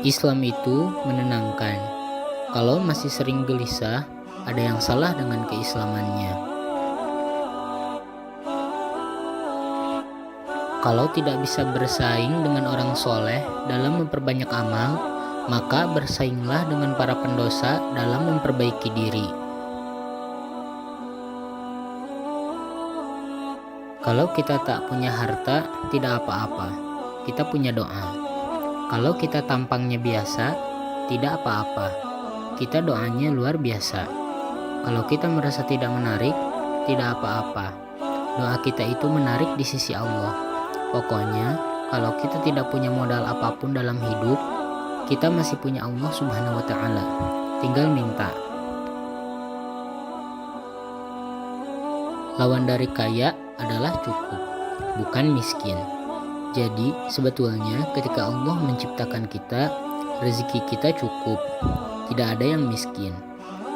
Islam itu menenangkan. Kalau masih sering gelisah, ada yang salah dengan keislamannya. Kalau tidak bisa bersaing dengan orang soleh dalam memperbanyak amal, maka bersainglah dengan para pendosa dalam memperbaiki diri. Kalau kita tak punya harta, tidak apa-apa. Kita punya doa. Kalau kita tampangnya biasa, tidak apa-apa. Kita doanya luar biasa. Kalau kita merasa tidak menarik, tidak apa-apa. Doa kita itu menarik di sisi Allah. Pokoknya, kalau kita tidak punya modal apapun dalam hidup, kita masih punya Allah Subhanahu wa Ta'ala. Tinggal minta. Lawan dari kaya adalah cukup, bukan miskin. Jadi, sebetulnya ketika Allah menciptakan kita, rezeki kita cukup. Tidak ada yang miskin.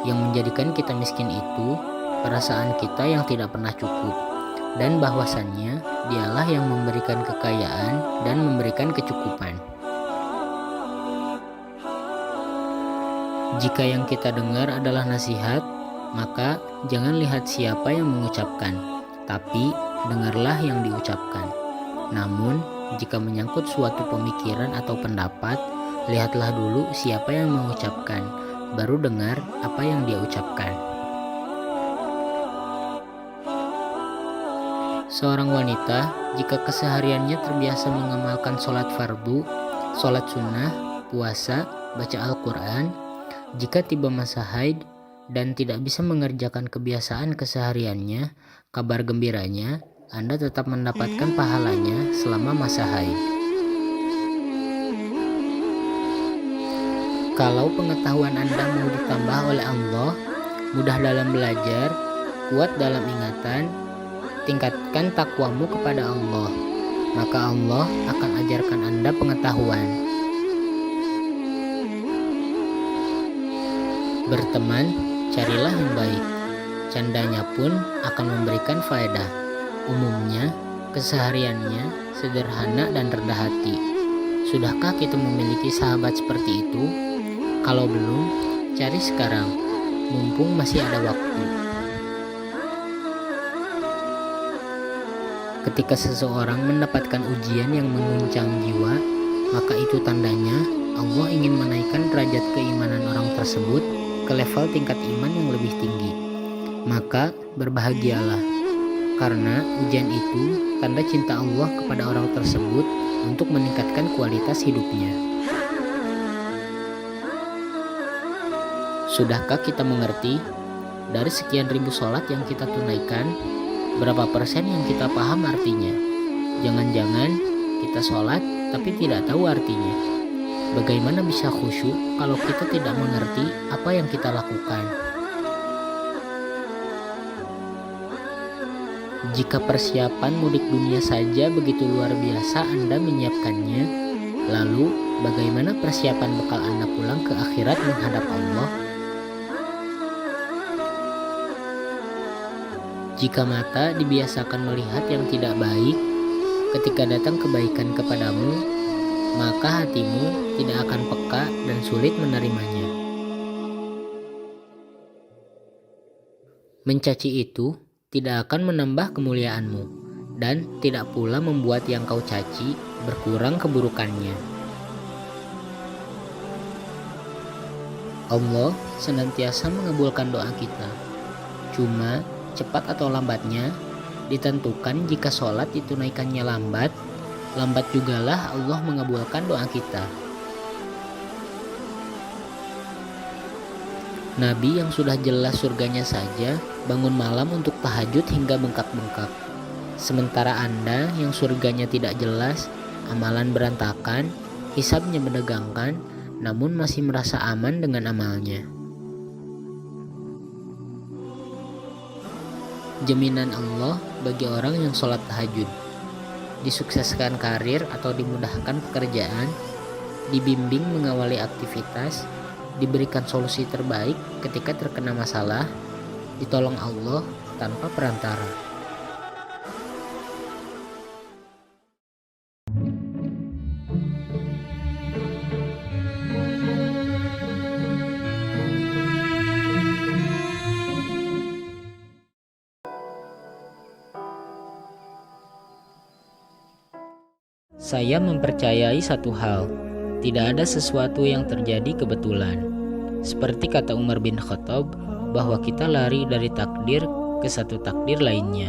Yang menjadikan kita miskin itu perasaan kita yang tidak pernah cukup, dan bahwasannya Dialah yang memberikan kekayaan dan memberikan kecukupan. Jika yang kita dengar adalah nasihat, maka jangan lihat siapa yang mengucapkan, tapi dengarlah yang diucapkan. Namun, jika menyangkut suatu pemikiran atau pendapat, lihatlah dulu siapa yang mengucapkan, baru dengar apa yang dia ucapkan. Seorang wanita, jika kesehariannya terbiasa mengamalkan sholat fardu, sholat sunnah, puasa, baca Al-Quran, jika tiba masa haid dan tidak bisa mengerjakan kebiasaan kesehariannya, kabar gembiranya, Anda tetap mendapatkan pahalanya selama masa haid. Kalau pengetahuan Anda mau ditambah oleh Allah, mudah dalam belajar, kuat dalam ingatan, tingkatkan takwamu kepada Allah, maka Allah akan ajarkan Anda pengetahuan. Berteman, carilah yang baik. Candanya pun akan memberikan faedah. Umumnya, kesehariannya sederhana dan rendah hati. Sudahkah kita memiliki sahabat seperti itu? Kalau belum, cari sekarang, mumpung masih ada waktu. Ketika seseorang mendapatkan ujian yang menguncang jiwa, maka itu tandanya Allah ingin menaikkan derajat keimanan orang tersebut ke level tingkat iman yang lebih tinggi. Maka berbahagialah, karena ujian itu tanda cinta Allah kepada orang tersebut untuk meningkatkan kualitas hidupnya. Sudahkah kita mengerti? Dari sekian ribu sholat yang kita tunaikan, berapa persen yang kita paham artinya? Jangan-jangan kita sholat tapi tidak tahu artinya. Bagaimana bisa khusyuk kalau kita tidak mengerti apa yang kita lakukan? Jika persiapan mudik dunia saja begitu luar biasa Anda menyiapkannya, lalu bagaimana persiapan bekal Anda pulang ke akhirat menghadap Allah? Jika mata dibiasakan melihat yang tidak baik, ketika datang kebaikan kepadamu, maka hatimu tidak akan peka dan sulit menerimanya. Mencaci itu tidak akan menambah kemuliaanmu, dan tidak pula membuat yang kau caci berkurang keburukannya. Allah senantiasa mengabulkan doa kita. Cuma cepat atau lambatnya ditentukan. Jika sholat ditunaikannya lambat jugalah Allah mengabulkan doa kita. Nabi yang sudah jelas surganya saja bangun malam untuk tahajud hingga bengkak-bengkak. Sementara Anda yang surganya tidak jelas, amalan berantakan, hisabnya menegangkan, namun masih merasa aman dengan amalnya. Jaminan Allah bagi orang yang sholat tahajud, disukseskan karir atau dimudahkan pekerjaan, dibimbing mengawali aktivitas, diberikan solusi terbaik ketika terkena masalah, ditolong Allah tanpa perantara. Saya mempercayai satu hal, tidak ada sesuatu yang terjadi kebetulan. Seperti kata Umar bin Khattab, bahwa kita lari dari takdir ke satu takdir lainnya.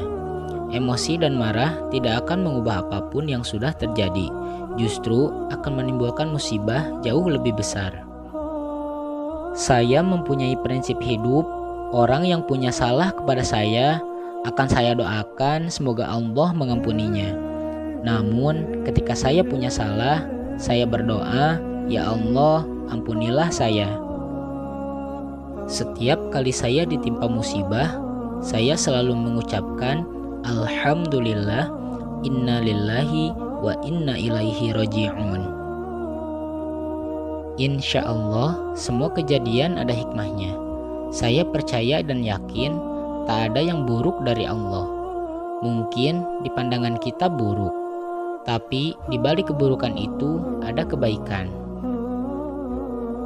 Emosi dan marah tidak akan mengubah apapun yang sudah terjadi, justru akan menimbulkan musibah jauh lebih besar. Saya mempunyai prinsip hidup, orang yang punya salah kepada saya akan saya doakan semoga Allah mengampuninya. Namun ketika saya punya salah, saya berdoa, "Ya Allah, ampunilah saya." Setiap kali saya ditimpa musibah, saya selalu mengucapkan, "Alhamdulillah, inna lillahi wa inna ilaihi raji'un." Insya Allah, semua kejadian ada hikmahnya. Saya percaya dan yakin tak ada yang buruk dari Allah. Mungkin di pandangan kita buruk, tapi di balik keburukan itu ada kebaikan.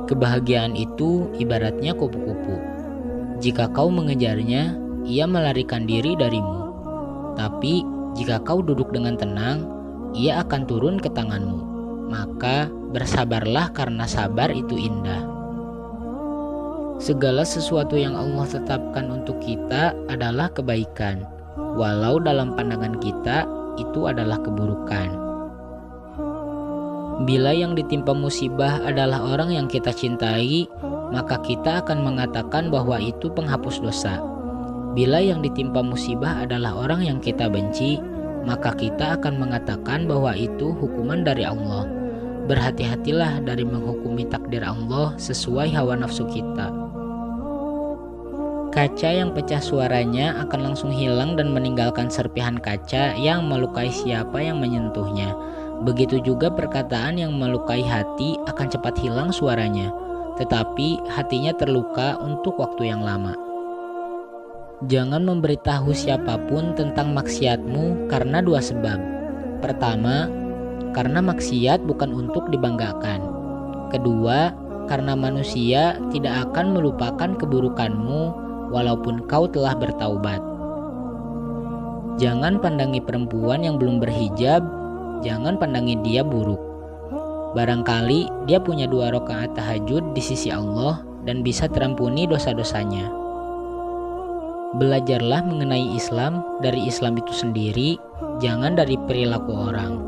Kebahagiaan itu ibaratnya kupu-kupu. Jika kau mengejarnya, ia melarikan diri darimu. Tapi jika kau duduk dengan tenang, ia akan turun ke tanganmu. Maka bersabarlah karena sabar itu indah. Segala sesuatu yang Allah tetapkan untuk kita adalah kebaikan, walau dalam pandangan kita itu adalah keburukan. Bila yang ditimpa musibah adalah orang yang kita cintai, maka kita akan mengatakan bahwa itu penghapus dosa. Bila yang ditimpa musibah adalah orang yang kita benci, maka kita akan mengatakan bahwa itu hukuman dari Allah. Berhati-hatilah dari menghukumi takdir Allah sesuai hawa nafsu kita. Kaca yang pecah suaranya akan langsung hilang dan meninggalkan serpihan kaca yang melukai siapa yang menyentuhnya. Begitu juga perkataan yang melukai hati akan cepat hilang suaranya, tetapi hatinya terluka untuk waktu yang lama. Jangan memberitahu siapapun tentang maksiatmu karena dua sebab. Pertama, karena maksiat bukan untuk dibanggakan. Kedua, karena manusia tidak akan melupakan keburukanmu walaupun kau telah bertaubat. Jangan pandangi perempuan yang belum berhijab, jangan pandangi dia buruk. Barangkali dia punya 2 rakaat tahajud di sisi Allah dan bisa terampuni dosa-dosanya. Belajarlah mengenai Islam dari Islam itu sendiri, jangan dari perilaku orang.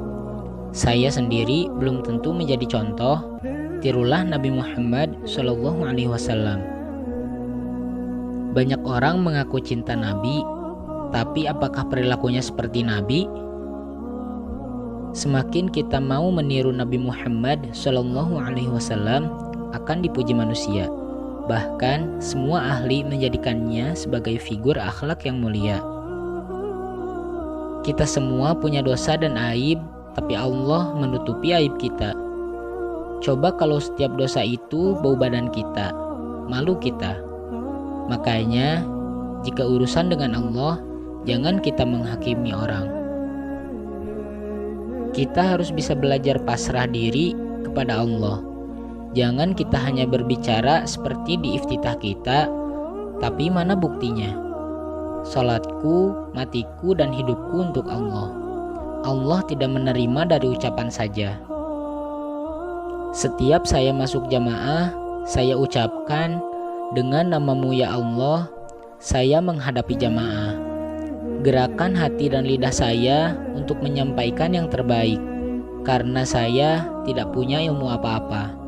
Saya sendiri belum tentu menjadi contoh, tirulah Nabi Muhammad SAW. Banyak orang mengaku cinta Nabi, tapi apakah perilakunya seperti Nabi? Semakin kita mau meniru Nabi Muhammad SAW, akan dipuji manusia. Bahkan semua ahli menjadikannya sebagai figur akhlak yang mulia. Kita semua punya dosa dan aib, tapi Allah menutupi aib kita. Coba kalau setiap dosa itu bau badan kita, malu kita. Makanya, jika urusan dengan Allah, jangan kita menghakimi orang. Kita harus bisa belajar pasrah diri kepada Allah. Jangan kita hanya berbicara seperti di iftitah kita, tapi mana buktinya? Salatku, matiku, dan hidupku untuk Allah. Allah tidak menerima dari ucapan saja. Setiap saya masuk jamaah, saya ucapkan, "Dengan namamu ya Allah, saya menghadapi jamaah." Gerakan hati dan lidah saya untuk menyampaikan yang terbaik, karena saya tidak punya ilmu apa-apa.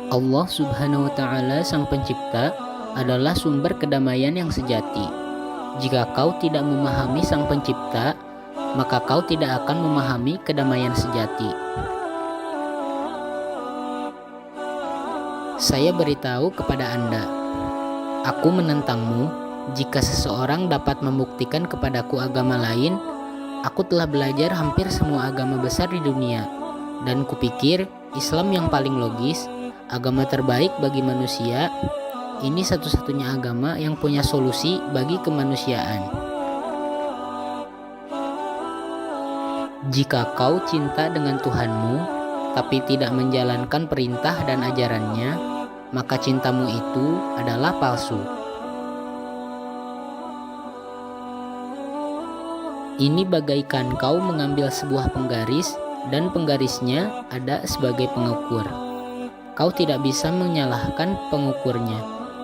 Allah Subhanahu wa Ta'ala, Sang Pencipta, adalah sumber kedamaian yang sejati. Jika kau tidak memahami Sang Pencipta, maka kau tidak akan memahami kedamaian sejati. Saya beritahu kepada Anda, aku menentangmu. Jika seseorang dapat membuktikan kepadaku agama lain, aku telah belajar hampir semua agama besar di dunia, dan kupikir Islam yang paling logis, agama terbaik bagi manusia. Ini satu-satunya agama yang punya solusi bagi kemanusiaan. Jika kau cinta dengan Tuhanmu, tapi tidak menjalankan perintah dan ajarannya, maka cintamu itu adalah palsu. Ini bagaikan kau mengambil sebuah penggaris dan penggarisnya ada sebagai pengukur. Kau tidak bisa menyalahkan pengukurnya,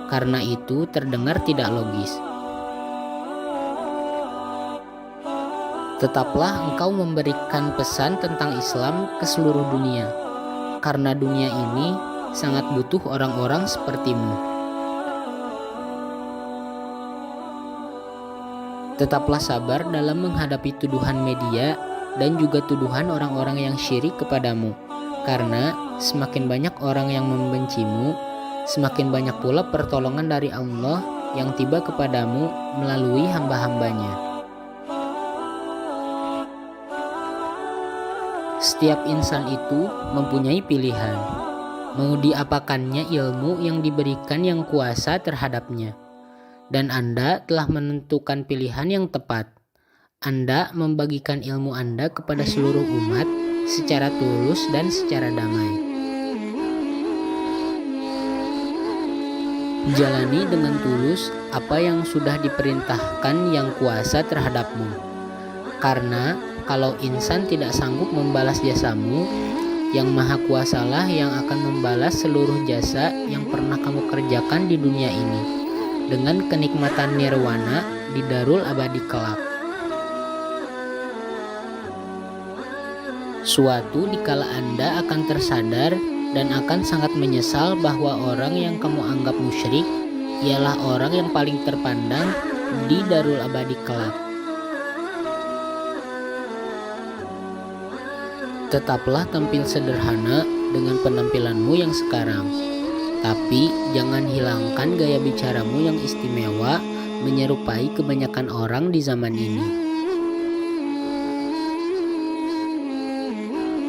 karena itu terdengar tidak logis. Tetaplah engkau memberikan pesan tentang Islam ke seluruh dunia, karena dunia ini sangat butuh orang-orang sepertimu. Tetaplah sabar dalam menghadapi tuduhan media dan juga tuduhan orang-orang yang syirik kepadamu, karena semakin banyak orang yang membencimu, semakin banyak pula pertolongan dari Allah yang tiba kepadamu melalui hamba-hambanya. Setiap insan itu mempunyai pilihan, mau diapakannya ilmu yang diberikan yang kuasa terhadapnya. Dan Anda telah menentukan pilihan yang tepat. Anda membagikan ilmu Anda kepada seluruh umat secara tulus dan secara damai. Jalani dengan tulus apa yang sudah diperintahkan yang kuasa terhadapmu. Karena kalau insan tidak sanggup membalas jasamu, yang maha kuasalah yang akan membalas seluruh jasa yang pernah kamu kerjakan di dunia ini dengan kenikmatan nirwana di darul abadi kelak. Suatu dikala Anda akan tersadar dan akan sangat menyesal bahwa orang yang kamu anggap musyrik ialah orang yang paling terpandang di darul abadi kelak. Tetaplah tampil sederhana dengan penampilanmu yang sekarang, tapi jangan hilangkan gaya bicaramu yang istimewa menyerupai kebanyakan orang di zaman ini.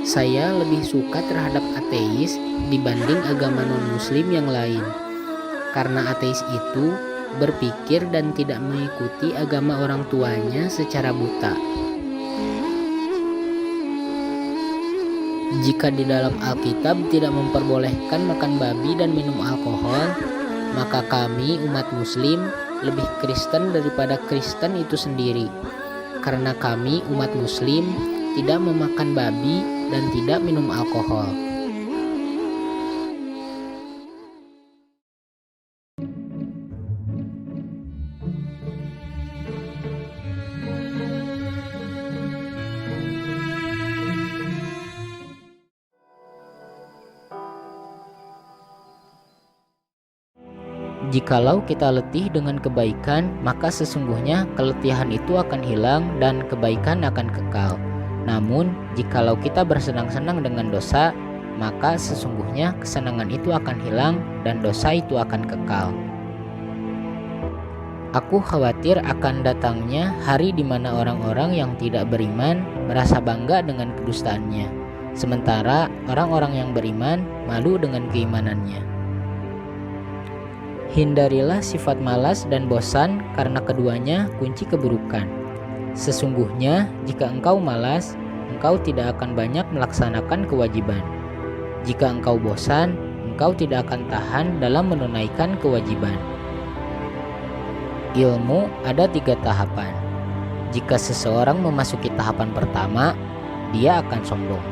Saya lebih suka terhadap ateis dibanding agama non-muslim yang lain, karena ateis itu berpikir dan tidak mengikuti agama orang tuanya secara buta. Jika di dalam Alkitab tidak memperbolehkan makan babi dan minum alkohol, maka kami umat muslim lebih Kristen daripada Kristen itu sendiri. Karena kami umat muslim tidak memakan babi dan tidak minum alkohol. Jikalau kita letih dengan kebaikan, maka sesungguhnya keletihan itu akan hilang dan kebaikan akan kekal. Namun, jikalau kita bersenang-senang dengan dosa, maka sesungguhnya kesenangan itu akan hilang dan dosa itu akan kekal. Aku khawatir akan datangnya hari di mana orang-orang yang tidak beriman merasa bangga dengan kedustaannya, sementara orang-orang yang beriman malu dengan keimanannya. Hindarilah sifat malas dan bosan, karena keduanya kunci keburukan. Sesungguhnya jika engkau malas, engkau tidak akan banyak melaksanakan kewajiban. Jika engkau bosan, engkau tidak akan tahan dalam menunaikan kewajiban. Ilmu ada 3 tahapan. Jika seseorang memasuki tahapan pertama, dia akan sombong.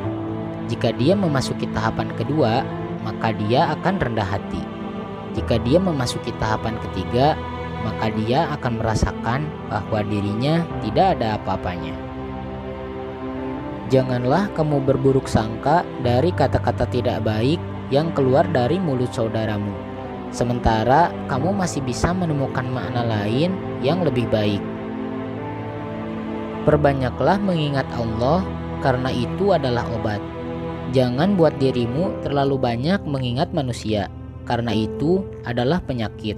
Jika dia memasuki tahapan kedua, maka dia akan rendah hati. Jika dia memasuki tahapan ketiga, maka dia akan merasakan bahwa dirinya tidak ada apa-apanya. Janganlah kamu berburuk sangka dari kata-kata tidak baik yang keluar dari mulut saudaramu, sementara kamu masih bisa menemukan makna lain yang lebih baik. Perbanyaklah mengingat Allah, karena itu adalah obat. Jangan buat dirimu terlalu banyak mengingat manusia, karena itu adalah penyakit.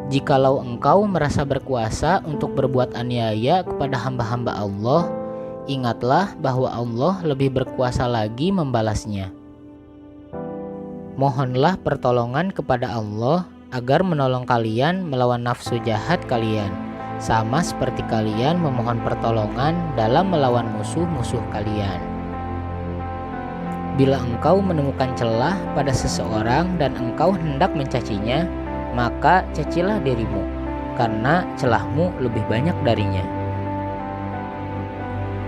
Jikalau engkau merasa berkuasa untuk berbuat aniaya kepada hamba-hamba Allah, ingatlah bahwa Allah lebih berkuasa lagi membalasnya. Mohonlah pertolongan kepada Allah agar menolong kalian melawan nafsu jahat kalian, sama seperti kalian memohon pertolongan dalam melawan musuh-musuh kalian. Bila engkau menemukan celah pada seseorang dan engkau hendak mencacinya, maka cacilah dirimu, karena celahmu lebih banyak darinya.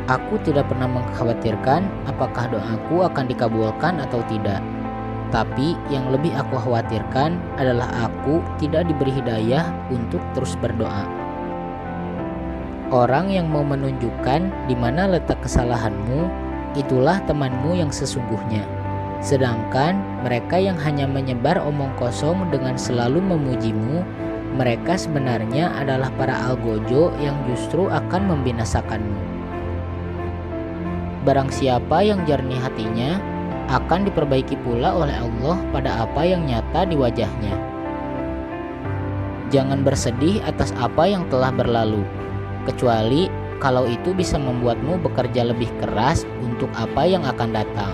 Aku tidak pernah mengkhawatirkan apakah doaku akan dikabulkan atau tidak. Tapi yang lebih aku khawatirkan adalah aku tidak diberi hidayah untuk terus berdoa. Orang yang mau menunjukkan di mana letak kesalahanmu, itulah temanmu yang sesungguhnya. Sedangkan mereka yang hanya menyebar omong kosong dengan selalu memujimu, mereka sebenarnya adalah para algojo yang justru akan membinasakanmu. Barang siapa yang jernih hatinya, akan diperbaiki pula oleh Allah pada apa yang nyata di wajahnya. Jangan bersedih atas apa yang telah berlalu, kecuali kalau itu bisa membuatmu bekerja lebih keras untuk apa yang akan datang.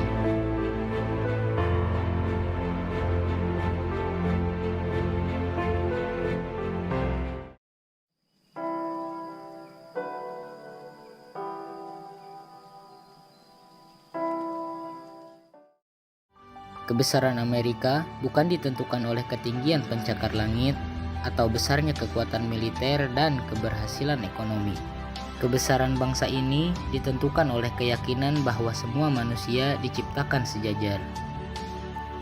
Kebesaran Amerika bukan ditentukan oleh ketinggian pencakar langit atau besarnya kekuatan militer dan keberhasilan ekonomi. Kebesaran bangsa ini ditentukan oleh keyakinan bahwa semua manusia diciptakan sejajar.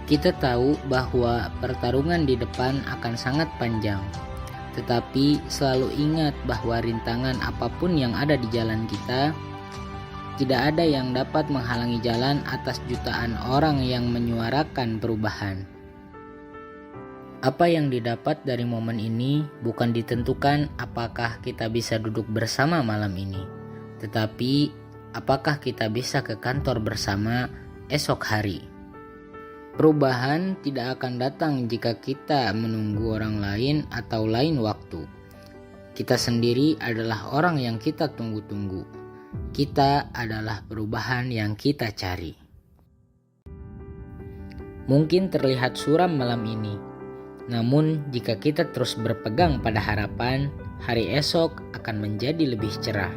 Kita tahu bahwa pertarungan di depan akan sangat panjang, tetapi selalu ingat bahwa rintangan apapun yang ada di jalan kita, tidak ada yang dapat menghalangi jalan atas jutaan orang yang menyuarakan perubahan. Apa yang didapat dari momen ini bukan ditentukan apakah kita bisa duduk bersama malam ini, tetapi apakah kita bisa ke kantor bersama esok hari. Perubahan tidak akan datang jika kita menunggu orang lain atau lain waktu. Kita sendiri adalah orang yang kita tunggu-tunggu. Kita adalah perubahan yang kita cari. Mungkin terlihat suram malam ini, namun jika kita terus berpegang pada harapan, hari esok akan menjadi lebih cerah.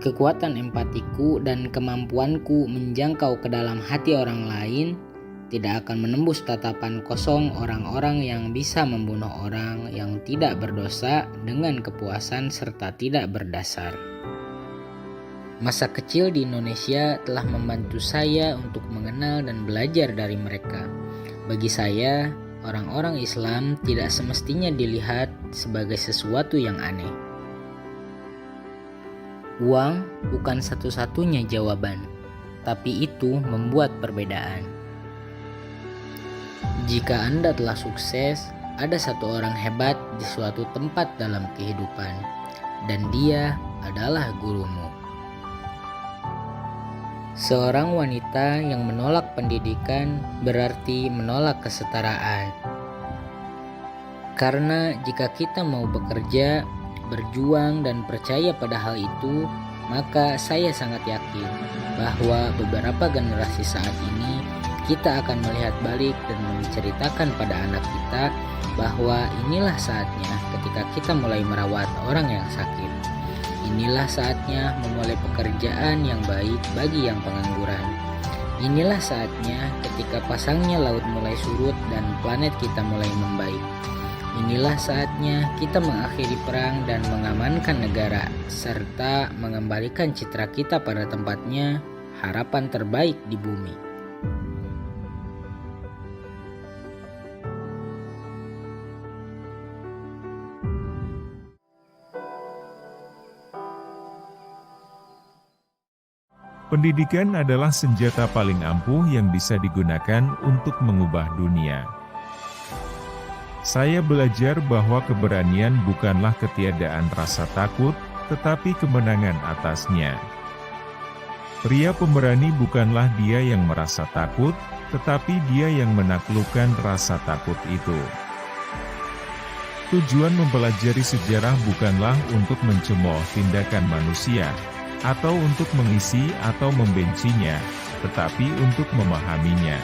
Kekuatan empatiku dan kemampuanku menjangkau ke dalam hati orang lain tidak akan menembus tatapan kosong orang-orang yang bisa membunuh orang yang tidak berdosa dengan kepuasan serta tidak berdasar. Masa kecil di Indonesia telah membantu saya untuk mengenal dan belajar dari mereka. Bagi saya, orang-orang Islam tidak semestinya dilihat sebagai sesuatu yang aneh. Uang bukan satu-satunya jawaban, tapi itu membuat perbedaan. Jika Anda telah sukses, ada satu orang hebat di suatu tempat dalam kehidupan, dan dia adalah gurumu. Seorang wanita yang menolak pendidikan berarti menolak kesetaraan. Karena jika kita mau bekerja, berjuang, dan percaya pada hal itu, maka saya sangat yakin bahwa beberapa generasi saat ini kita akan melihat balik dan menceritakan pada anak kita bahwa inilah saatnya ketika kita mulai merawat orang yang sakit. Inilah saatnya memulai pekerjaan yang baik bagi yang pengangguran. Inilah saatnya ketika pasangnya laut mulai surut dan planet kita mulai membaik. Inilah saatnya kita mengakhiri perang dan mengamankan negara, serta mengembalikan citra kita pada tempatnya, harapan terbaik di bumi. Pendidikan adalah senjata paling ampuh yang bisa digunakan untuk mengubah dunia. Saya belajar bahwa keberanian bukanlah ketiadaan rasa takut, tetapi kemenangan atasnya. Pria pemberani bukanlah dia yang merasa takut, tetapi dia yang menaklukkan rasa takut itu. Tujuan mempelajari sejarah bukanlah untuk mencemooh tindakan manusia, atau untuk mengisi atau membencinya, tetapi untuk memahaminya.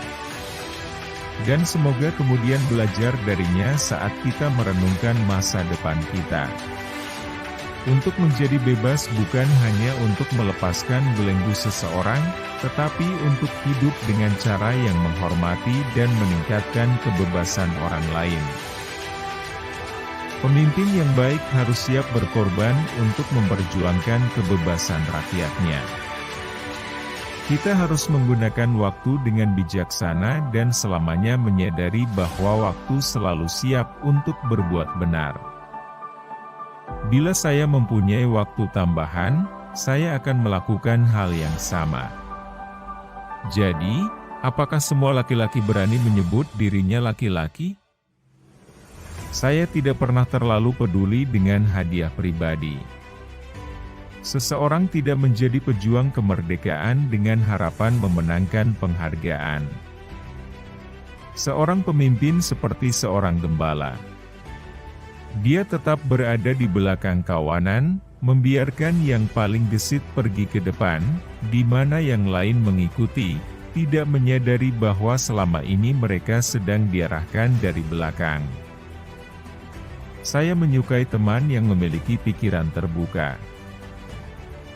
Dan semoga kemudian belajar darinya saat kita merenungkan masa depan kita. Untuk menjadi bebas bukan hanya untuk melepaskan belenggu seseorang, tetapi untuk hidup dengan cara yang menghormati dan meningkatkan kebebasan orang lain. Pemimpin yang baik harus siap berkorban untuk memperjuangkan kebebasan rakyatnya. Kita harus menggunakan waktu dengan bijaksana dan selamanya menyadari bahwa waktu selalu siap untuk berbuat benar. Bila saya mempunyai waktu tambahan, saya akan melakukan hal yang sama. Jadi, apakah semua laki-laki berani menyebut dirinya laki-laki? Saya tidak pernah terlalu peduli dengan hadiah pribadi. Seseorang tidak menjadi pejuang kemerdekaan dengan harapan memenangkan penghargaan. Seorang pemimpin seperti seorang gembala. Dia tetap berada di belakang kawanan, membiarkan yang paling gesit pergi ke depan, di mana yang lain mengikuti, tidak menyadari bahwa selama ini mereka sedang diarahkan dari belakang. Saya menyukai teman yang memiliki pikiran terbuka.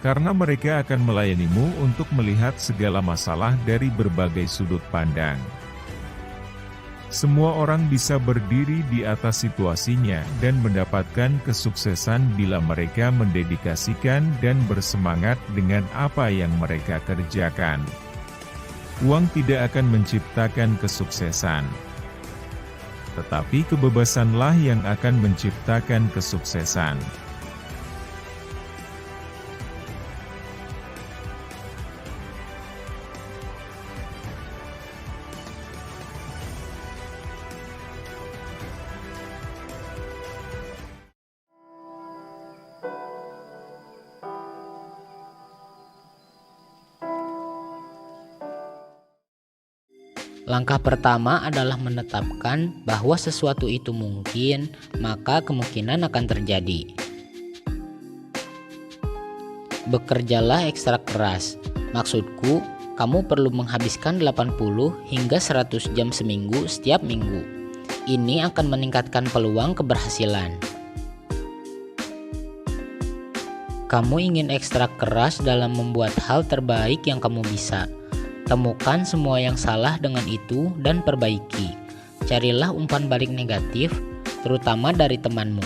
Karena mereka akan melayanimu untuk melihat segala masalah dari berbagai sudut pandang. Semua orang bisa berdiri di atas situasinya dan mendapatkan kesuksesan bila mereka mendedikasikan dan bersemangat dengan apa yang mereka kerjakan. Uang tidak akan menciptakan kesuksesan, tetapi kebebasanlah yang akan menciptakan kesuksesan. Langkah pertama adalah menetapkan bahwa sesuatu itu mungkin, maka kemungkinan akan terjadi. Bekerjalah ekstra keras. Maksudku, kamu perlu menghabiskan 80 hingga 100 jam seminggu setiap minggu. Ini akan meningkatkan peluang keberhasilan. Kamu ingin ekstra keras dalam membuat hal terbaik yang kamu bisa. Temukan semua yang salah dengan itu dan perbaiki. Carilah umpan balik negatif, terutama dari temanmu.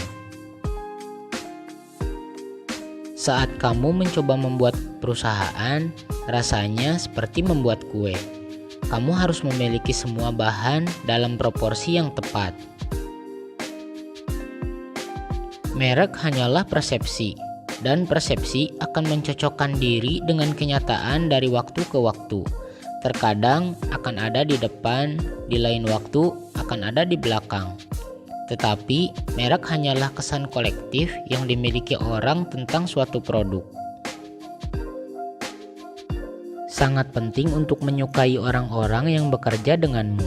Saat kamu mencoba membuat perusahaan, rasanya seperti membuat kue. Kamu harus memiliki semua bahan dalam proporsi yang tepat. Merek hanyalah persepsi, dan persepsi akan mencocokkan diri dengan kenyataan dari waktu ke waktu. Terkadang akan ada di depan, di lain waktu akan ada di belakang. Tetapi, merek hanyalah kesan kolektif yang dimiliki orang tentang suatu produk. Sangat penting untuk menyukai orang-orang yang bekerja denganmu.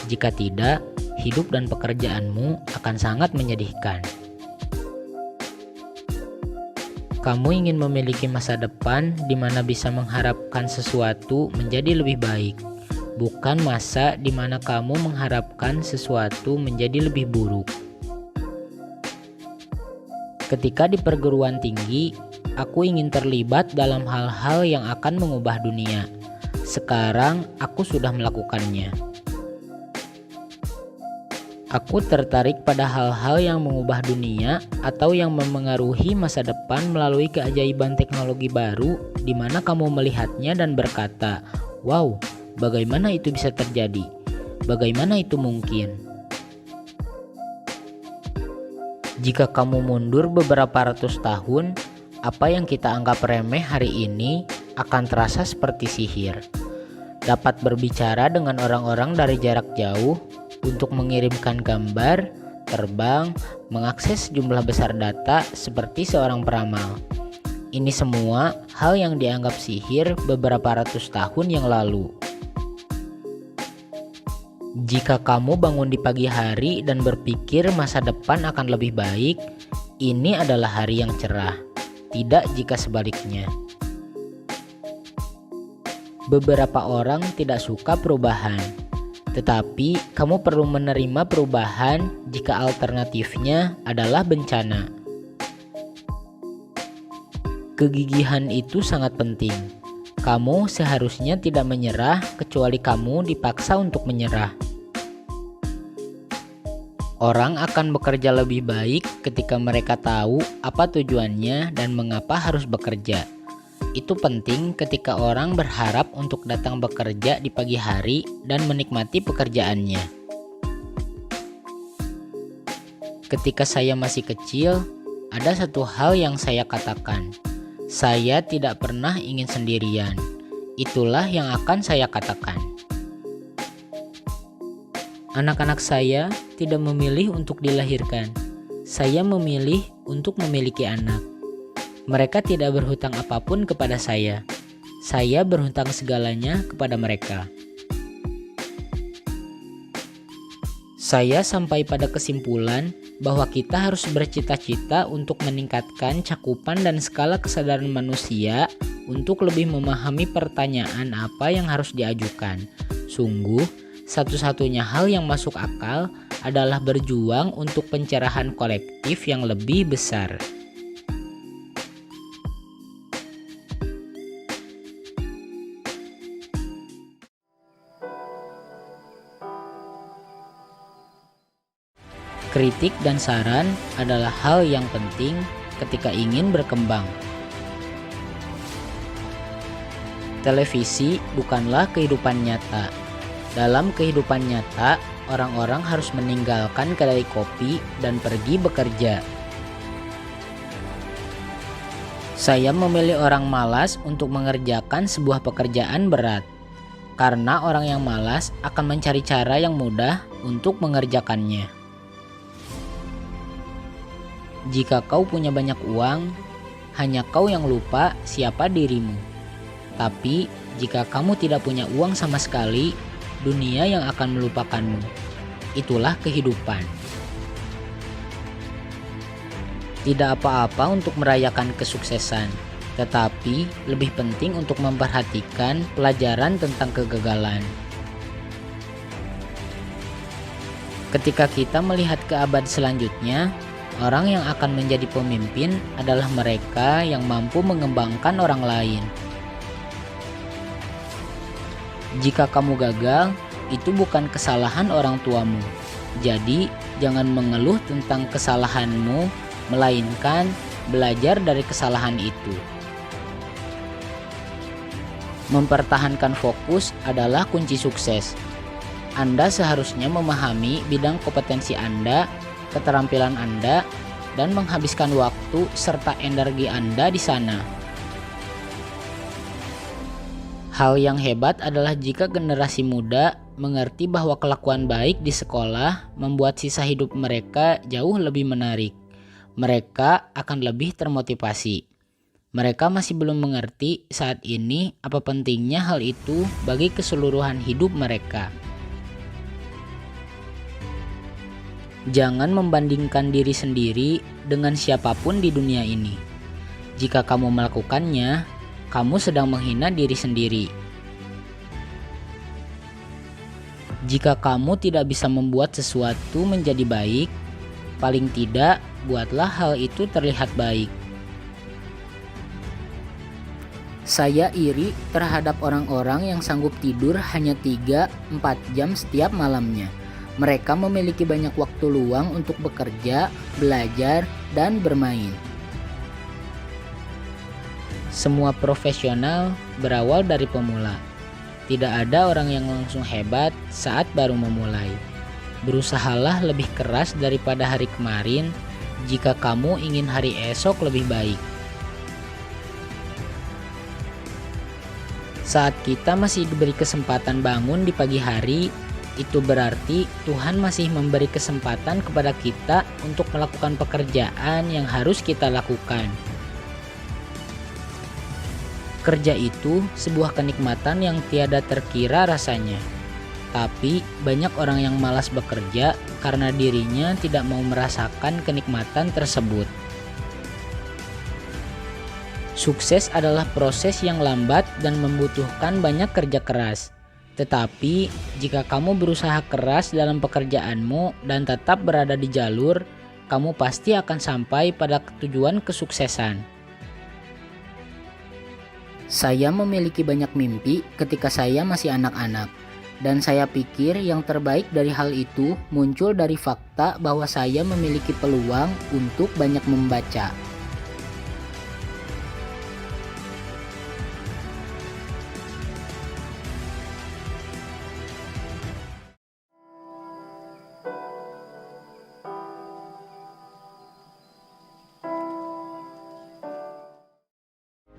Jika tidak, hidup dan pekerjaanmu akan sangat menyedihkan. Kamu ingin memiliki masa depan di mana bisa mengharapkan sesuatu menjadi lebih baik, bukan masa di mana kamu mengharapkan sesuatu menjadi lebih buruk. Ketika di perguruan tinggi, aku ingin terlibat dalam hal-hal yang akan mengubah dunia. Sekarang aku sudah melakukannya. Aku tertarik pada hal-hal yang mengubah dunia atau yang memengaruhi masa depan melalui keajaiban teknologi baru di mana kamu melihatnya dan berkata, "Wow, bagaimana itu bisa terjadi? Bagaimana itu mungkin?" Jika kamu mundur beberapa ratus tahun, apa yang kita anggap remeh hari ini akan terasa seperti sihir. Dapat berbicara dengan orang-orang dari jarak jauh, untuk mengirimkan gambar, terbang, mengakses jumlah besar data seperti seorang peramal. Ini semua hal yang dianggap sihir beberapa ratus tahun yang lalu. Jika kamu bangun di pagi hari dan berpikir masa depan akan lebih baik, ini adalah hari yang cerah. Tidak jika sebaliknya. Beberapa orang tidak suka perubahan. Tetapi kamu perlu menerima perubahan jika alternatifnya adalah bencana. Kegigihan itu sangat penting. Kamu seharusnya tidak menyerah kecuali kamu dipaksa untuk menyerah. Orang akan bekerja lebih baik ketika mereka tahu apa tujuannya dan mengapa harus bekerja. Itu penting ketika orang berharap untuk datang bekerja di pagi hari dan menikmati pekerjaannya. Ketika saya masih kecil, ada satu hal yang saya katakan. Saya tidak pernah ingin sendirian. Itulah yang akan saya katakan. Anak-anak saya tidak memilih untuk dilahirkan. Saya memilih untuk memiliki anak. Mereka tidak berhutang apapun kepada saya. Saya berhutang segalanya kepada mereka. Saya sampai pada kesimpulan bahwa kita harus bercita-cita untuk meningkatkan cakupan dan skala kesadaran manusia untuk lebih memahami pertanyaan apa yang harus diajukan. Sungguh, satu-satunya hal yang masuk akal adalah berjuang untuk pencerahan kolektif yang lebih besar. Kritik dan saran adalah hal yang penting ketika ingin berkembang. Televisi bukanlah kehidupan nyata. Dalam kehidupan nyata, orang-orang harus meninggalkan kedai kopi dan pergi bekerja. Saya memilih orang malas untuk mengerjakan sebuah pekerjaan berat, karena orang yang malas akan mencari cara yang mudah untuk mengerjakannya. Jika kau punya banyak uang, hanya kau yang lupa siapa dirimu. Tapi, jika kamu tidak punya uang sama sekali, dunia yang akan melupakanmu. Itulah kehidupan. Tidak apa-apa untuk merayakan kesuksesan, tetapi lebih penting untuk memperhatikan pelajaran tentang kegagalan. Ketika kita melihat ke abad selanjutnya, orang yang akan menjadi pemimpin adalah mereka yang mampu mengembangkan orang lain. Jika kamu gagal, itu bukan kesalahan orang tuamu. Jadi, jangan mengeluh tentang kesalahanmu, melainkan belajar dari kesalahan itu. Mempertahankan fokus adalah kunci sukses. Anda seharusnya memahami bidang kompetensi Anda, keterampilan Anda, dan menghabiskan waktu serta energi Anda di sana. Hal yang hebat adalah jika generasi muda mengerti bahwa kelakuan baik di sekolah membuat sisa hidup mereka jauh lebih menarik. Mereka akan lebih termotivasi. Mereka masih belum mengerti saat ini apa pentingnya hal itu bagi keseluruhan hidup mereka. Jangan membandingkan diri sendiri dengan siapapun di dunia ini. Jika kamu melakukannya, kamu sedang menghina diri sendiri. Jika kamu tidak bisa membuat sesuatu menjadi baik, paling tidak buatlah hal itu terlihat baik. Saya iri terhadap orang-orang yang sanggup tidur hanya 3-4 jam setiap malamnya. Mereka memiliki banyak waktu luang untuk bekerja, belajar, dan bermain. Semua profesional berawal dari pemula. Tidak ada orang yang langsung hebat saat baru memulai. Berusahalah lebih keras daripada hari kemarin jika kamu ingin hari esok lebih baik. Saat kita masih diberi kesempatan bangun di pagi hari, itu berarti Tuhan masih memberi kesempatan kepada kita untuk melakukan pekerjaan yang harus kita lakukan. Kerja itu sebuah kenikmatan yang tiada terkira rasanya. Tapi banyak orang yang malas bekerja karena dirinya tidak mau merasakan kenikmatan tersebut. Sukses adalah proses yang lambat dan membutuhkan banyak kerja keras. Tetapi, jika kamu berusaha keras dalam pekerjaanmu dan tetap berada di jalur, kamu pasti akan sampai pada tujuan kesuksesan. Saya memiliki banyak mimpi ketika saya masih anak-anak, dan saya pikir yang terbaik dari hal itu muncul dari fakta bahwa saya memiliki peluang untuk banyak membaca.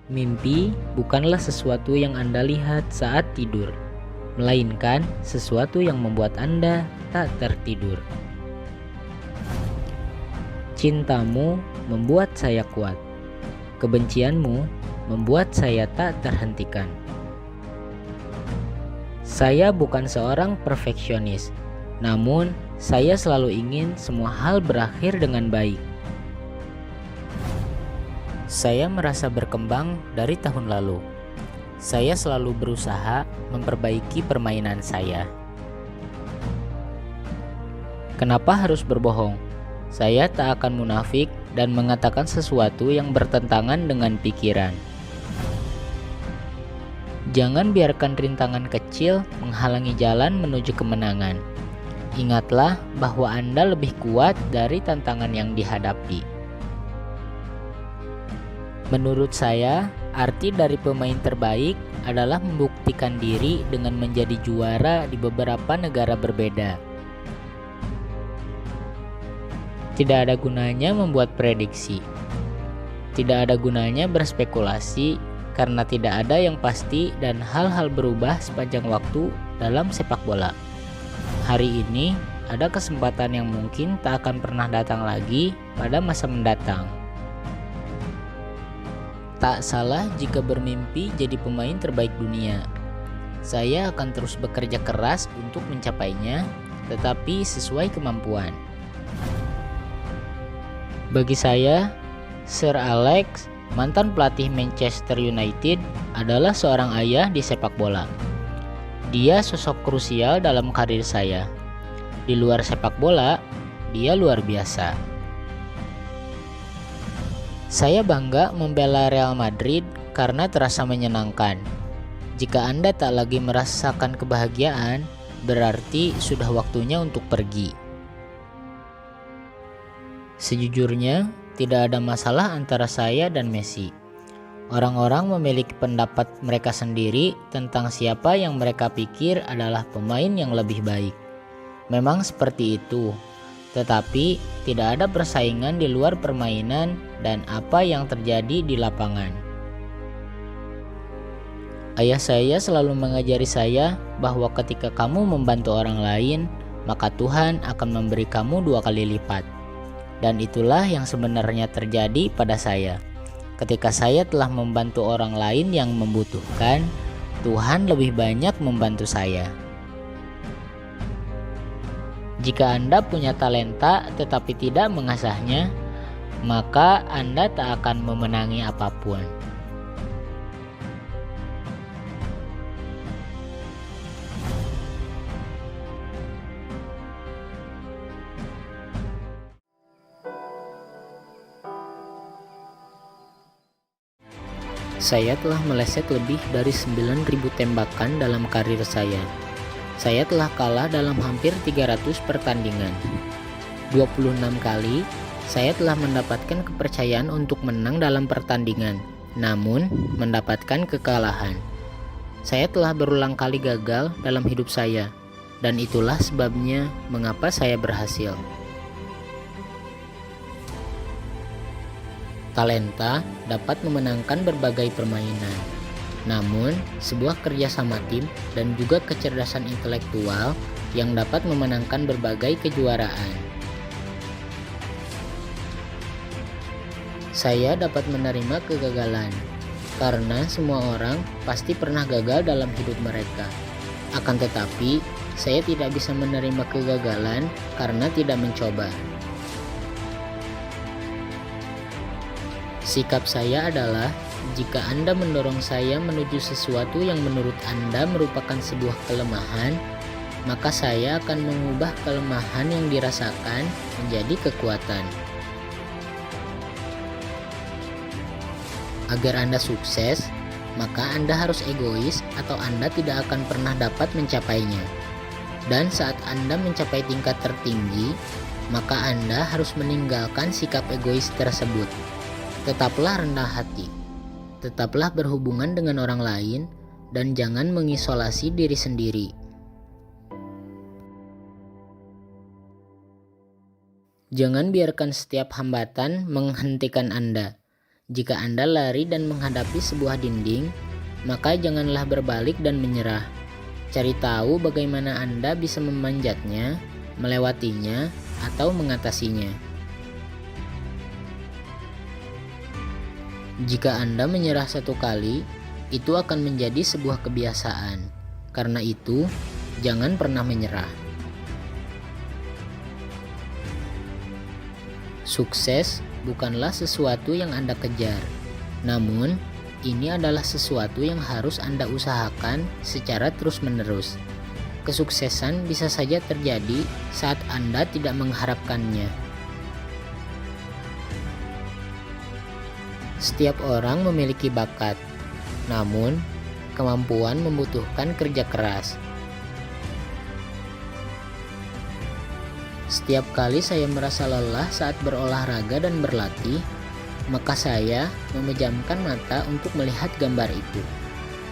Mimpi bukanlah sesuatu yang Anda lihat saat tidur, melainkan sesuatu yang membuat Anda tak tertidur. Cintamu membuat saya kuat. Kebencianmu membuat saya tak terhentikan. Saya bukan seorang perfeksionis, namun saya selalu ingin semua hal berakhir dengan baik. Saya merasa berkembang dari tahun lalu. Saya selalu berusaha memperbaiki permainan saya. Kenapa harus berbohong? Saya tak akan munafik dan mengatakan sesuatu yang bertentangan dengan pikiran. Jangan biarkan rintangan kecil menghalangi jalan menuju kemenangan. Ingatlah bahwa Anda lebih kuat dari tantangan yang dihadapi. Menurut saya, arti dari pemain terbaik adalah membuktikan diri dengan menjadi juara di beberapa negara berbeda. Tidak ada gunanya membuat prediksi. Tidak ada gunanya berspekulasi karena tidak ada yang pasti dan hal-hal berubah sepanjang waktu dalam sepak bola. Hari ini ada kesempatan yang mungkin tak akan pernah datang lagi pada masa mendatang. Tak salah jika bermimpi jadi pemain terbaik dunia. Saya akan terus bekerja keras untuk mencapainya, tetapi sesuai kemampuan. Bagi saya, Sir Alex, mantan pelatih Manchester United, adalah seorang ayah di sepak bola. Dia sosok krusial dalam karir saya. Di luar sepak bola, dia luar biasa. Saya bangga membela Real Madrid karena terasa menyenangkan. Jika Anda tak lagi merasakan kebahagiaan, berarti sudah waktunya untuk pergi. Sejujurnya, tidak ada masalah antara saya dan Messi. Orang-orang memiliki pendapat mereka sendiri tentang siapa yang mereka pikir adalah pemain yang lebih baik. Memang seperti itu. Tetapi tidak ada persaingan di luar permainan dan apa yang terjadi di lapangan. Ayah saya selalu mengajari saya bahwa ketika kamu membantu orang lain, maka Tuhan akan memberi kamu 2 kali lipat. Dan itulah yang sebenarnya terjadi pada saya. Ketika saya telah membantu orang lain yang membutuhkan, Tuhan lebih banyak membantu saya. Jika Anda punya talenta tetapi tidak mengasahnya, maka Anda tak akan memenangi apapun. Saya telah meleset lebih dari 9.000 tembakan dalam karir saya. Saya telah kalah dalam hampir 300 pertandingan. 26 kali, saya telah mendapatkan kepercayaan untuk menang dalam pertandingan, namun mendapatkan kekalahan. Saya telah berulang kali gagal dalam hidup saya, dan itulah sebabnya mengapa saya berhasil. Talenta dapat memenangkan berbagai permainan. Namun, sebuah kerjasama tim dan juga kecerdasan intelektual yang dapat memenangkan berbagai kejuaraan. Saya dapat menerima kegagalan, karena semua orang pasti pernah gagal dalam hidup mereka. Akan tetapi, saya tidak bisa menerima kegagalan karena tidak mencoba. Sikap saya adalah Jika Anda mendorong saya menuju sesuatu yang menurut Anda merupakan sebuah kelemahan, maka saya akan mengubah kelemahan yang dirasakan menjadi kekuatan. Agar Anda sukses, maka Anda harus egois atau Anda tidak akan pernah dapat mencapainya. Dan saat Anda mencapai tingkat tertinggi, maka Anda harus meninggalkan sikap egois tersebut. Tetaplah rendah hati, tetaplah berhubungan dengan orang lain, dan jangan mengisolasi diri sendiri. Jangan biarkan setiap hambatan menghentikan Anda. Jika Anda lari dan menghadapi sebuah dinding, maka janganlah berbalik dan menyerah. Cari tahu bagaimana Anda bisa memanjatnya, melewatinya, atau mengatasinya. Jika Anda menyerah satu kali, itu akan menjadi sebuah kebiasaan. Karena itu, jangan pernah menyerah. Sukses bukanlah sesuatu yang Anda kejar, namun ini adalah sesuatu yang harus Anda usahakan secara terus-menerus. Kesuksesan bisa saja terjadi saat Anda tidak mengharapkannya. Setiap orang memiliki bakat, namun kemampuan membutuhkan kerja keras. Setiap kali saya merasa lelah saat berolahraga dan berlatih, maka saya memejamkan mata untuk melihat gambar itu,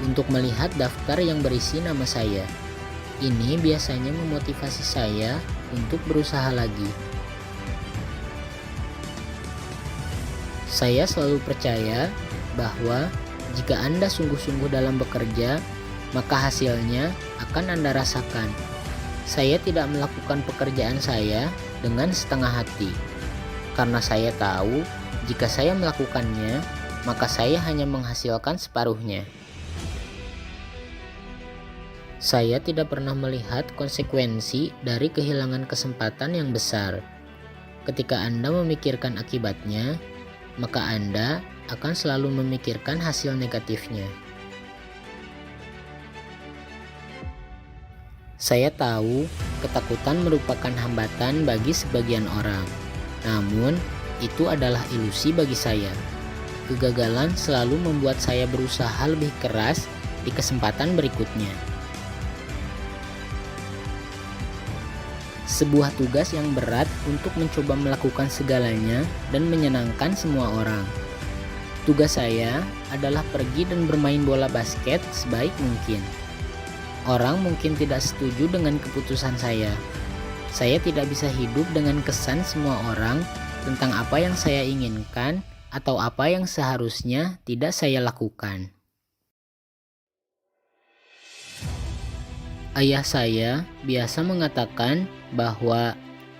untuk melihat daftar yang berisi nama saya. Ini biasanya memotivasi saya untuk berusaha lagi. Saya selalu percaya bahwa jika Anda sungguh-sungguh dalam bekerja, maka hasilnya akan Anda rasakan. Saya tidak melakukan pekerjaan saya dengan setengah hati, karena saya tahu jika saya melakukannya, maka saya hanya menghasilkan separuhnya. Saya tidak pernah melihat konsekuensi dari kehilangan kesempatan yang besar. Ketika Anda memikirkan akibatnya, maka Anda akan selalu memikirkan hasil negatifnya. Saya tahu ketakutan merupakan hambatan bagi sebagian orang, namun itu adalah ilusi bagi saya. Kegagalan selalu membuat saya berusaha lebih keras di kesempatan berikutnya. Sebuah tugas yang berat untuk mencoba melakukan segalanya dan menyenangkan semua orang. Tugas saya adalah pergi dan bermain bola basket sebaik mungkin. Orang mungkin tidak setuju dengan keputusan saya. Saya tidak bisa hidup dengan kesan semua orang tentang apa yang saya inginkan atau apa yang seharusnya tidak saya lakukan. Ayah saya biasa mengatakan bahwa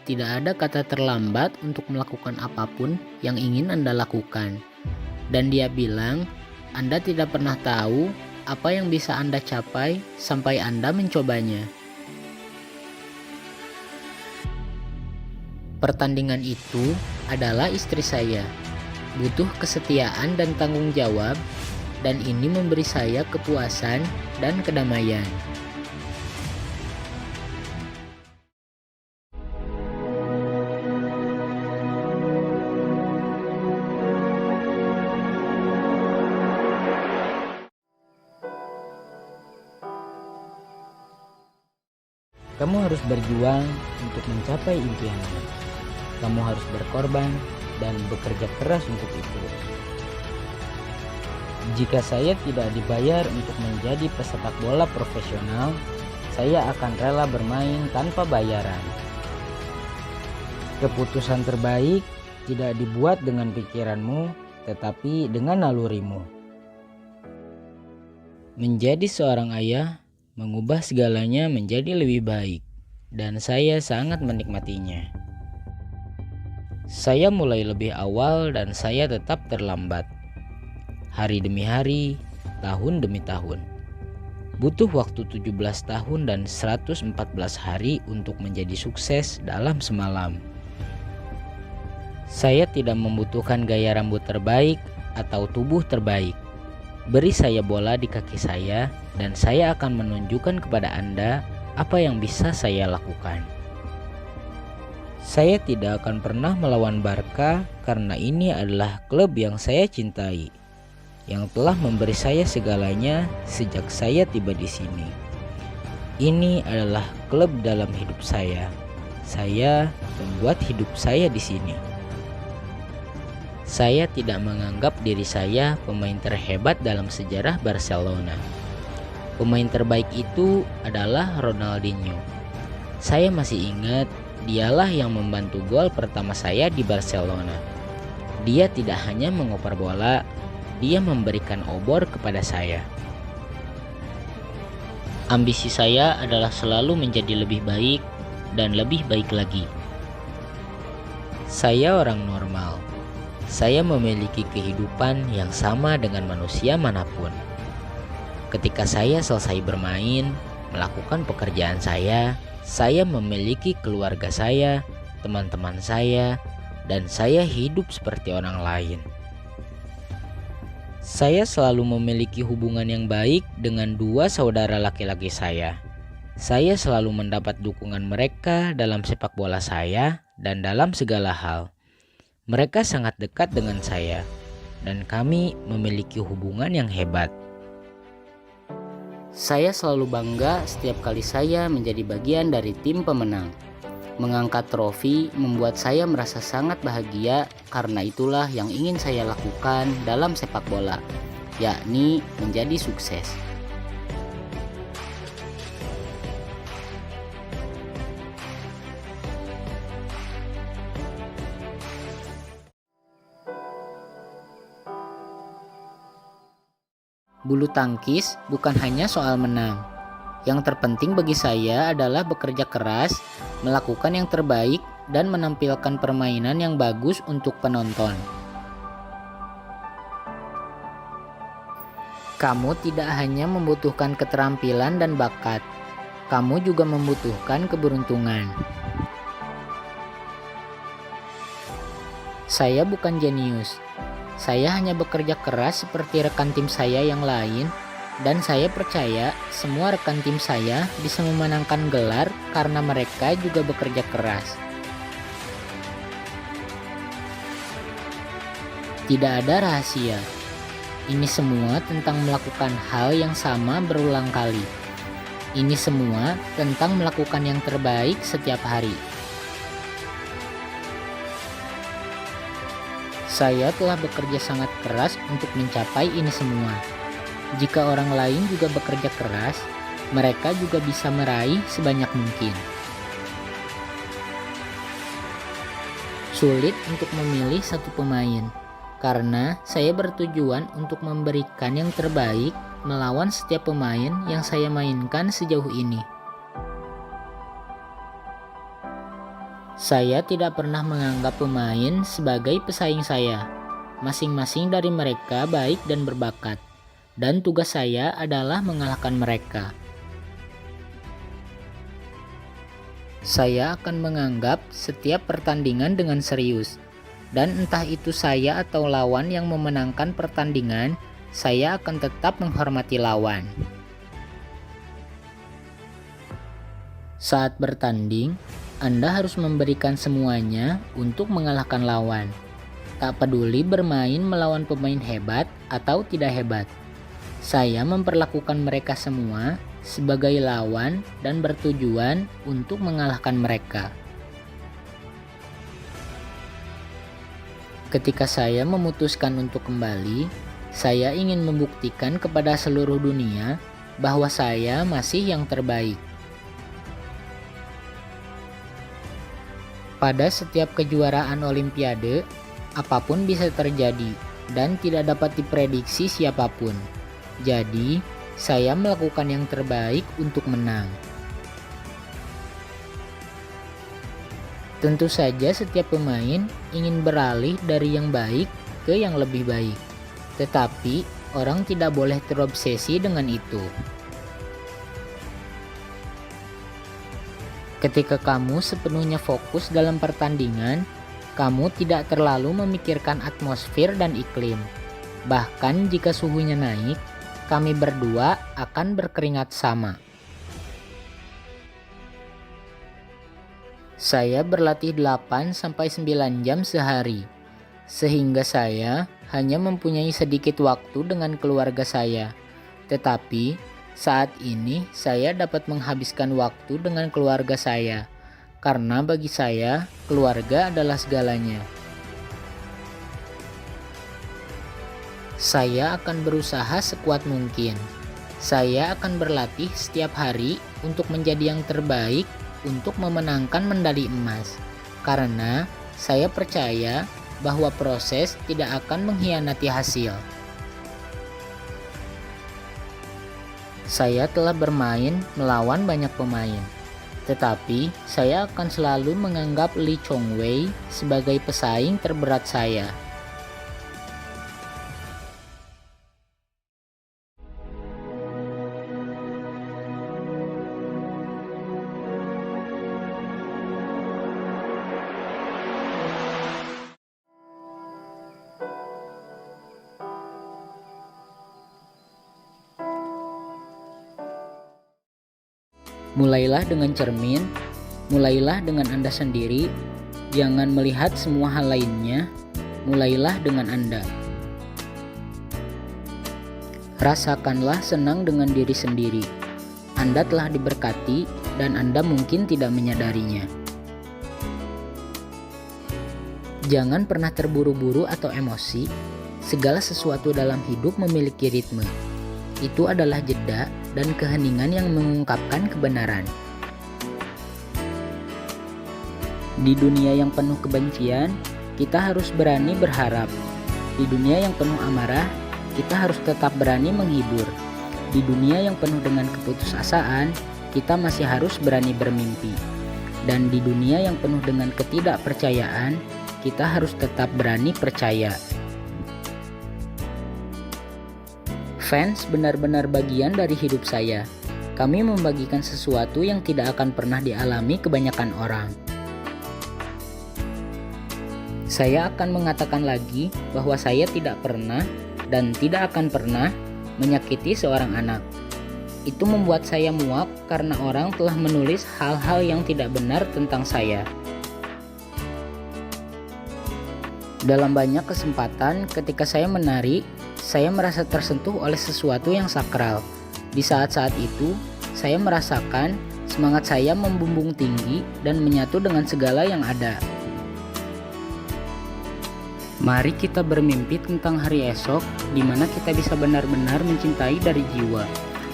tidak ada kata terlambat untuk melakukan apapun yang ingin Anda lakukan. Dan dia bilang, Anda tidak pernah tahu apa yang bisa Anda capai sampai Anda mencobanya. Pertandingan itu adalah istri saya. Butuh kesetiaan dan tanggung jawab, dan ini memberi saya kepuasan dan kedamaian. Kamu harus berjuang untuk mencapai impianmu. Kamu harus berkorban dan bekerja keras untuk itu. Jika saya tidak dibayar untuk menjadi pesepak bola profesional, saya akan rela bermain tanpa bayaran. Keputusan terbaik tidak dibuat dengan pikiranmu, tetapi dengan nalurimu. Menjadi seorang ayah mengubah segalanya menjadi lebih baik, dan saya sangat menikmatinya. Saya mulai lebih awal dan saya tetap terlambat. Hari demi hari, tahun demi tahun. Butuh waktu 17 tahun dan 114 hari untuk menjadi sukses dalam semalam. Saya tidak membutuhkan gaya rambut terbaik atau tubuh terbaik. Beri saya bola di kaki saya dan saya akan menunjukkan kepada Anda apa yang bisa saya lakukan. Saya tidak akan pernah melawan Barca karena ini adalah klub yang saya cintai, yang telah memberi saya segalanya sejak saya tiba di sini. Ini adalah klub dalam hidup saya. Saya membuat hidup saya di sini. Saya tidak menganggap diri saya pemain terhebat dalam sejarah Barcelona. Pemain terbaik itu adalah Ronaldinho. Saya masih ingat, dialah yang membantu gol pertama saya di Barcelona. Dia tidak hanya mengoper bola, dia memberikan obor kepada saya. Ambisi saya adalah selalu menjadi lebih baik dan lebih baik lagi. Saya orang normal. Saya memiliki kehidupan yang sama dengan manusia manapun. Ketika saya selesai bermain, melakukan pekerjaan saya memiliki keluarga saya, teman-teman saya, dan saya hidup seperti orang lain. Saya selalu memiliki hubungan yang baik dengan dua saudara laki-laki saya. Saya selalu mendapat dukungan mereka dalam sepak bola saya dan dalam segala hal. Mereka sangat dekat dengan saya, dan kami memiliki hubungan yang hebat. Saya selalu bangga setiap kali saya menjadi bagian dari tim pemenang. Mengangkat trofi membuat saya merasa sangat bahagia karena itulah yang ingin saya lakukan dalam sepak bola, yakni menjadi sukses. Bulu tangkis bukan hanya soal menang. Yang terpenting bagi saya adalah bekerja keras, melakukan yang terbaik, dan menampilkan permainan yang bagus untuk penonton. Kamu tidak hanya membutuhkan keterampilan dan bakat, kamu juga membutuhkan keberuntungan. Saya bukan jenius. Saya hanya bekerja keras seperti rekan tim saya yang lain, dan saya percaya semua rekan tim saya bisa memenangkan gelar karena mereka juga bekerja keras. Tidak ada rahasia. Ini semua tentang melakukan hal yang sama berulang kali. Ini semua tentang melakukan yang terbaik setiap hari. Saya telah bekerja sangat keras untuk mencapai ini semua. Jika orang lain juga bekerja keras, mereka juga bisa meraih sebanyak mungkin. Sulit untuk memilih satu pemain, karena saya bertujuan untuk memberikan yang terbaik melawan setiap pemain yang saya mainkan sejauh ini. Saya tidak pernah menganggap pemain sebagai pesaing saya. Masing-masing dari mereka baik dan berbakat, dan tugas saya adalah mengalahkan mereka. Saya akan menganggap setiap pertandingan dengan serius, dan entah itu saya atau lawan yang memenangkan pertandingan, saya akan tetap menghormati lawan. Saat bertanding, Anda harus memberikan semuanya untuk mengalahkan lawan. Tak peduli bermain melawan pemain hebat atau tidak hebat. Saya memperlakukan mereka semua sebagai lawan dan bertujuan untuk mengalahkan mereka. Ketika saya memutuskan untuk kembali, saya ingin membuktikan kepada seluruh dunia bahwa saya masih yang terbaik. Pada setiap kejuaraan Olimpiade, apapun bisa terjadi dan tidak dapat diprediksi siapapun. Jadi, saya melakukan yang terbaik untuk menang. Tentu saja setiap pemain ingin beralih dari yang baik ke yang lebih baik. Tetapi, orang tidak boleh terobsesi dengan itu. Ketika kamu sepenuhnya fokus dalam pertandingan, kamu tidak terlalu memikirkan atmosfer dan iklim. Bahkan jika suhunya naik, kami berdua akan berkeringat sama. Saya berlatih 8-9 jam sehari, sehingga saya hanya mempunyai sedikit waktu dengan keluarga saya. Tetapi saat ini saya dapat menghabiskan waktu dengan keluarga saya, karena bagi saya keluarga adalah segalanya. Saya akan berusaha sekuat mungkin. Saya akan berlatih setiap hari untuk menjadi yang terbaik untuk memenangkan medali emas, karena saya percaya bahwa proses tidak akan mengkhianati hasil. Saya telah bermain melawan banyak pemain, tetapi saya akan selalu menganggap Lee Chong Wei sebagai pesaing terberat saya. Mulailah dengan cermin, mulailah dengan Anda sendiri, jangan melihat semua hal lainnya, mulailah dengan Anda. Rasakanlah senang dengan diri sendiri. Anda telah diberkati dan Anda mungkin tidak menyadarinya. Jangan pernah terburu-buru atau emosi. Segala sesuatu dalam hidup memiliki ritme. Itu adalah jeda dan keheningan yang mengungkapkan kebenaran. Di dunia yang penuh kebencian, kita harus berani berharap. Di dunia yang penuh amarah, kita harus tetap berani menghibur. Di dunia yang penuh dengan keputusasaan, kita masih harus berani bermimpi. Dan di dunia yang penuh dengan ketidakpercayaan, kita harus tetap berani percaya. Fans benar-benar bagian dari hidup saya. Kami membagikan sesuatu yang tidak akan pernah dialami kebanyakan orang. Saya akan mengatakan lagi bahwa saya tidak pernah dan tidak akan pernah menyakiti seorang anak. Itu membuat saya muak karena orang telah menulis hal-hal yang tidak benar tentang saya. Dalam banyak kesempatan ketika saya menari, saya merasa tersentuh oleh sesuatu yang sakral. Di saat-saat itu, saya merasakan semangat saya membumbung tinggi dan menyatu dengan segala yang ada. Mari kita bermimpi tentang hari esok di mana kita bisa benar-benar mencintai dari jiwa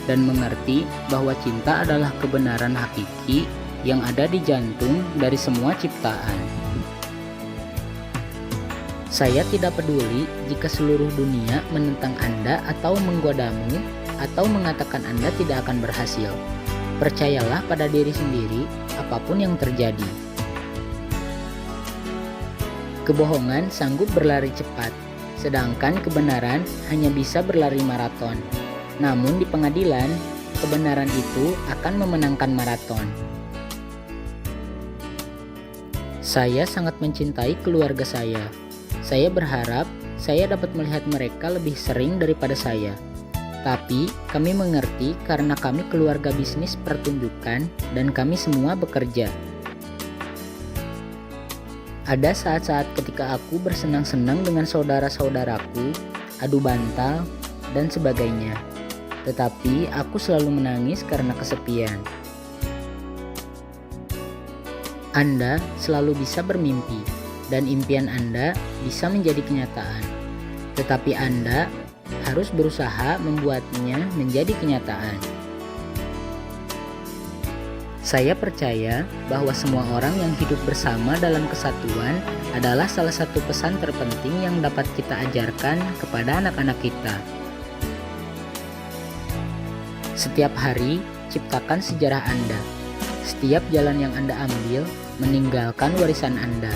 dan mengerti bahwa cinta adalah kebenaran hakiki yang ada di jantung dari semua ciptaan. Saya tidak peduli jika seluruh dunia menentang Anda atau menggodamu atau mengatakan Anda tidak akan berhasil. Percayalah pada diri sendiri apapun yang terjadi. Kebohongan sanggup berlari cepat, sedangkan kebenaran hanya bisa berlari maraton. Namun di pengadilan, kebenaran itu akan memenangkan maraton. Saya sangat mencintai keluarga saya. Saya berharap saya dapat melihat mereka lebih sering daripada saya. Tapi kami mengerti karena kami keluarga bisnis pertunjukan dan kami semua bekerja. Ada saat-saat ketika aku bersenang-senang dengan saudara-saudaraku, adu bantal, dan sebagainya. Tetapi aku selalu menangis karena kesepian. Anda selalu bisa bermimpi. Dan impian Anda bisa menjadi kenyataan. Tetapi Anda harus berusaha membuatnya menjadi kenyataan. Saya percaya bahwa semua orang yang hidup bersama dalam kesatuan adalah salah satu pesan terpenting yang dapat kita ajarkan kepada anak-anak kita. Setiap hari, ciptakan sejarah Anda. Setiap jalan yang Anda ambil, meninggalkan warisan Anda.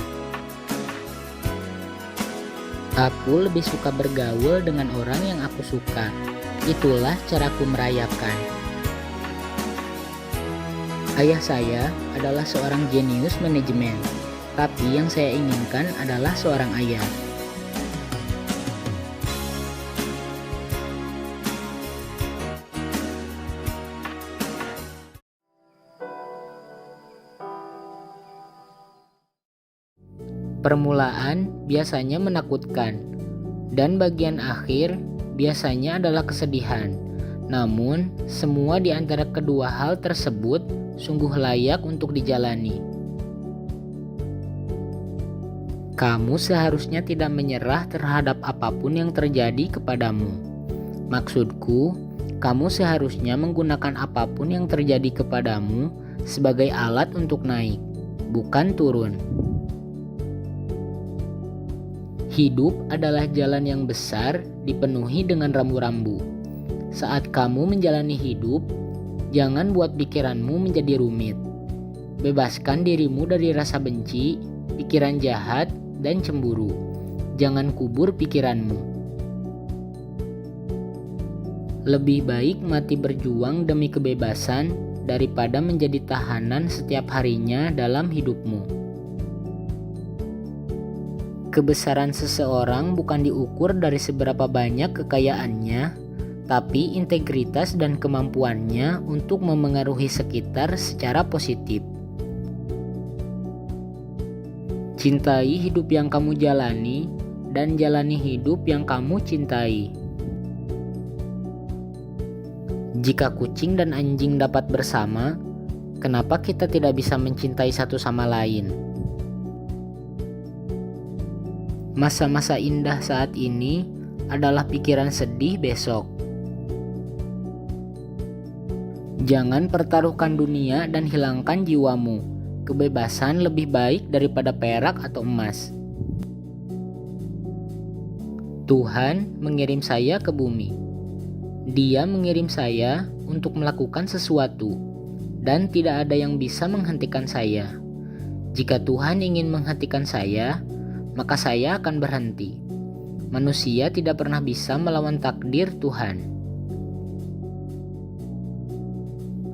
Aku lebih suka bergaul dengan orang yang aku suka. Itulah caraku merayakan. Ayah saya adalah seorang jenius manajemen, tapi yang saya inginkan adalah seorang ayah. Permulaan biasanya menakutkan, dan bagian akhir biasanya adalah kesedihan. Namun, semua di antara kedua hal tersebut sungguh layak untuk dijalani. Kamu seharusnya tidak menyerah terhadap apapun yang terjadi kepadamu. Maksudku, kamu seharusnya menggunakan apapun yang terjadi kepadamu sebagai alat untuk naik, bukan turun. Hidup adalah jalan yang besar dipenuhi dengan rambu-rambu. Saat kamu menjalani hidup, jangan buat pikiranmu menjadi rumit. Bebaskan dirimu dari rasa benci, pikiran jahat, dan cemburu. Jangan kubur pikiranmu. Lebih baik mati berjuang demi kebebasan daripada menjadi tahanan setiap harinya dalam hidupmu. Kebesaran seseorang bukan diukur dari seberapa banyak kekayaannya, tapi integritas dan kemampuannya untuk memengaruhi sekitar secara positif. Cintai hidup yang kamu jalani, dan jalani hidup yang kamu cintai. Jika kucing dan anjing dapat bersama, kenapa kita tidak bisa mencintai satu sama lain? Masa-masa indah saat ini adalah pikiran sedih besok. Jangan pertaruhkan dunia dan hilangkan jiwamu. Kebebasan lebih baik daripada perak atau emas. Tuhan mengirim saya ke bumi. Dia mengirim saya untuk melakukan sesuatu, dan tidak ada yang bisa menghentikan saya. Jika Tuhan ingin menghentikan saya, maka saya akan berhenti. Manusia tidak pernah bisa melawan takdir Tuhan.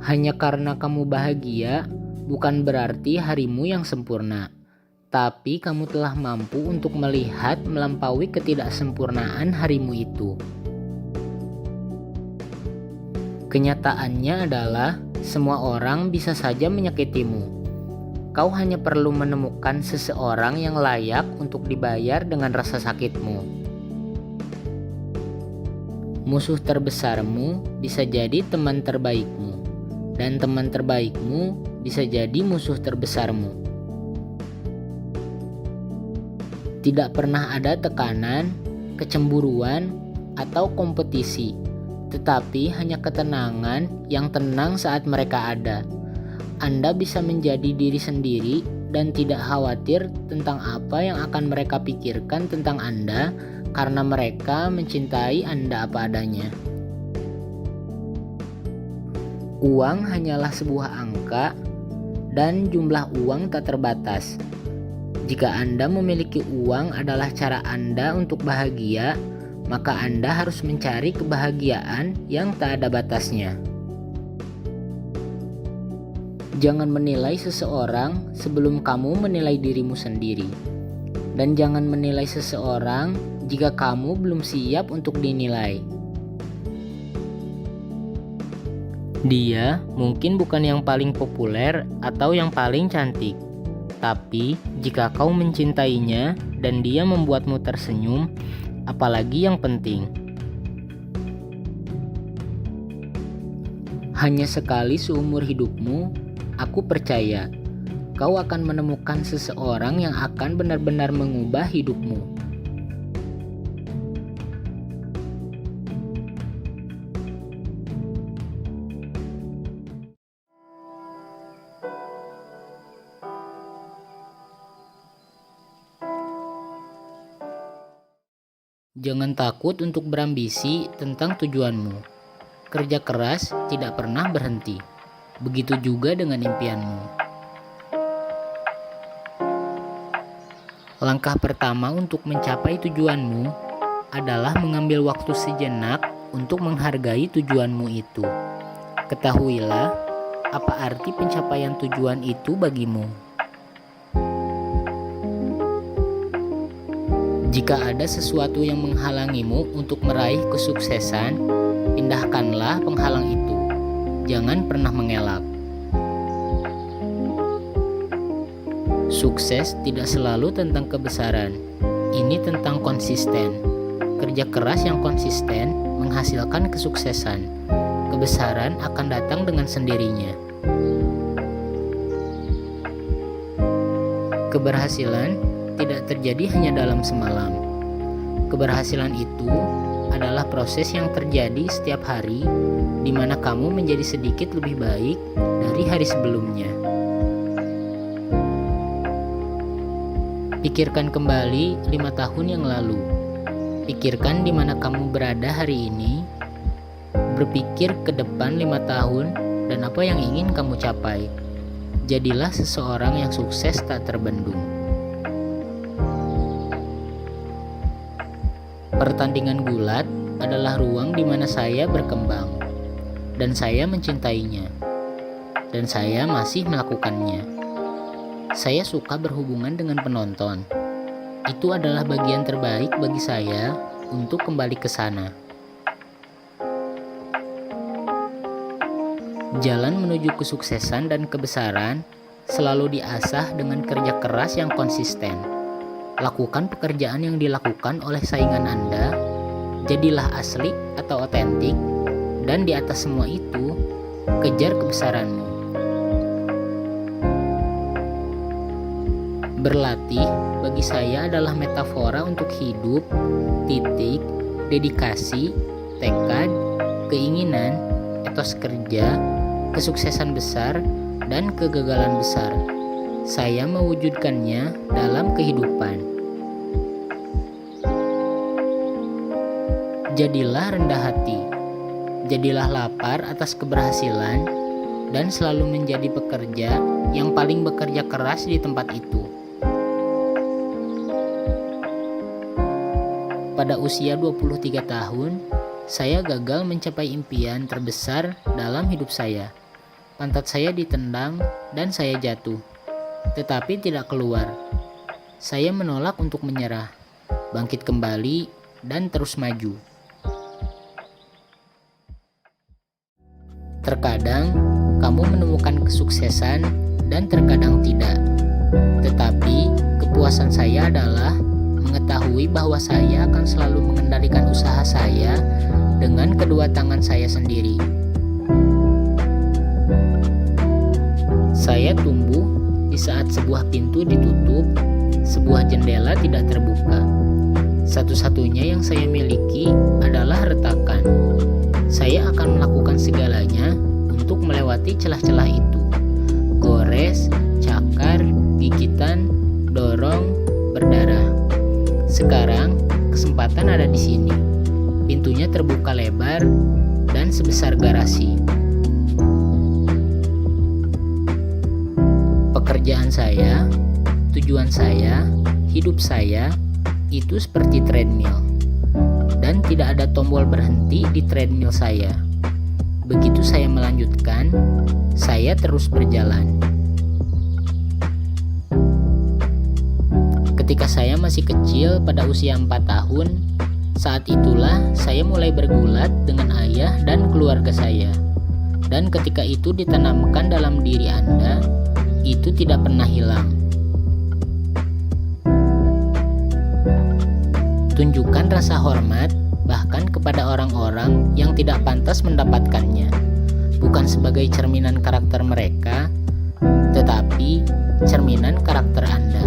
Hanya karena kamu bahagia, bukan berarti harimu yang sempurna. Tapi kamu telah mampu untuk melihat melampaui ketidaksempurnaan harimu itu. Kenyataannya adalah semua orang bisa saja menyakitimu. Kau hanya perlu menemukan seseorang yang layak untuk dibayar dengan rasa sakitmu. Musuh terbesarmu bisa jadi teman terbaikmu, dan teman terbaikmu bisa jadi musuh terbesarmu. Tidak pernah ada tekanan, kecemburuan, atau kompetisi, tetapi hanya ketenangan yang tenang saat mereka ada. Anda bisa menjadi diri sendiri dan tidak khawatir tentang apa yang akan mereka pikirkan tentang Anda karena mereka mencintai Anda apa adanya. Uang hanyalah sebuah angka dan jumlah uang tak terbatas. Jika Anda memiliki uang adalah cara Anda untuk bahagia, maka Anda harus mencari kebahagiaan yang tak ada batasnya. Jangan menilai seseorang sebelum kamu menilai dirimu sendiri. Dan jangan menilai seseorang jika kamu belum siap untuk dinilai. Dia mungkin bukan yang paling populer atau yang paling cantik. Tapi jika kau mencintainya dan dia membuatmu tersenyum, apalagi yang penting. Hanya sekali seumur hidupmu, aku percaya, kau akan menemukan seseorang yang akan benar-benar mengubah hidupmu. Jangan takut untuk berambisi tentang tujuanmu. Kerja keras tidak pernah berhenti. Begitu juga dengan impianmu. Langkah pertama untuk mencapai tujuanmu adalah mengambil waktu sejenak untuk menghargai tujuanmu itu. Ketahuilah apa arti pencapaian tujuan itu bagimu. Jika ada sesuatu yang menghalangimu untuk meraih kesuksesan, pindahkanlah penghalang itu. Jangan pernah mengelak. Sukses tidak selalu tentang kebesaran. Ini tentang konsisten. Kerja keras yang konsisten menghasilkan kesuksesan. Kebesaran akan datang dengan sendirinya. Keberhasilan tidak terjadi hanya dalam semalam. Keberhasilan itu adalah proses yang terjadi setiap hari, di mana kamu menjadi sedikit lebih baik dari hari sebelumnya. Pikirkan kembali 5 tahun yang lalu. Pikirkan di mana kamu berada hari ini. Berpikir ke depan 5 tahun dan apa yang ingin kamu capai. Jadilah seseorang yang sukses tak terbendung. Pertandingan gulat adalah ruang di mana saya berkembang, dan saya mencintainya, dan saya masih melakukannya. Saya suka berhubungan dengan penonton. Itu adalah bagian terbaik bagi saya untuk kembali ke sana. Jalan menuju kesuksesan dan kebesaran selalu diasah dengan kerja keras yang konsisten. Lakukan pekerjaan yang dilakukan oleh saingan Anda. Jadilah asli atau otentik, dan di atas semua itu, kejar kebesaranmu. Berlatih bagi saya adalah metafora untuk hidup, titik, dedikasi, tekad, keinginan, etos kerja, kesuksesan besar, dan kegagalan besar. Saya mewujudkannya dalam kehidupan. Jadilah rendah hati, jadilah lapar atas keberhasilan, dan selalu menjadi pekerja yang paling bekerja keras di tempat itu. Pada usia 23 tahun, saya gagal mencapai impian terbesar dalam hidup saya. Pantat saya ditendang dan saya jatuh, tetapi tidak keluar. Saya menolak untuk menyerah, bangkit kembali, dan terus maju. Terkadang kamu menemukan kesuksesan dan terkadang tidak. Tetapi kepuasan saya adalah mengetahui bahwa saya akan selalu mengendalikan usaha saya dengan kedua tangan saya sendiri. Saya tumbuh di saat sebuah pintu ditutup, sebuah jendela tidak terbuka. Satu-satunya yang saya miliki adalah retakan. Saya akan melakukan segalanya untuk melewati celah-celah itu. Gores, cakar, gigitan, dorong, berdarah. Sekarang, kesempatan ada di sini. Pintunya terbuka lebar dan sebesar garasi. Pekerjaan saya, tujuan saya, hidup saya, itu seperti treadmill. Dan tidak ada tombol berhenti di treadmill saya. Begitu saya melanjutkan, saya terus berjalan. Ketika saya masih kecil pada usia 4 tahun, saat itulah saya mulai bergulat dengan ayah dan keluarga saya. Dan ketika itu ditanamkan dalam diri Anda, itu tidak pernah hilang. Tunjukkan rasa hormat bahkan kepada orang-orang yang tidak pantas mendapatkannya, bukan sebagai cerminan karakter mereka, tetapi cerminan karakter Anda.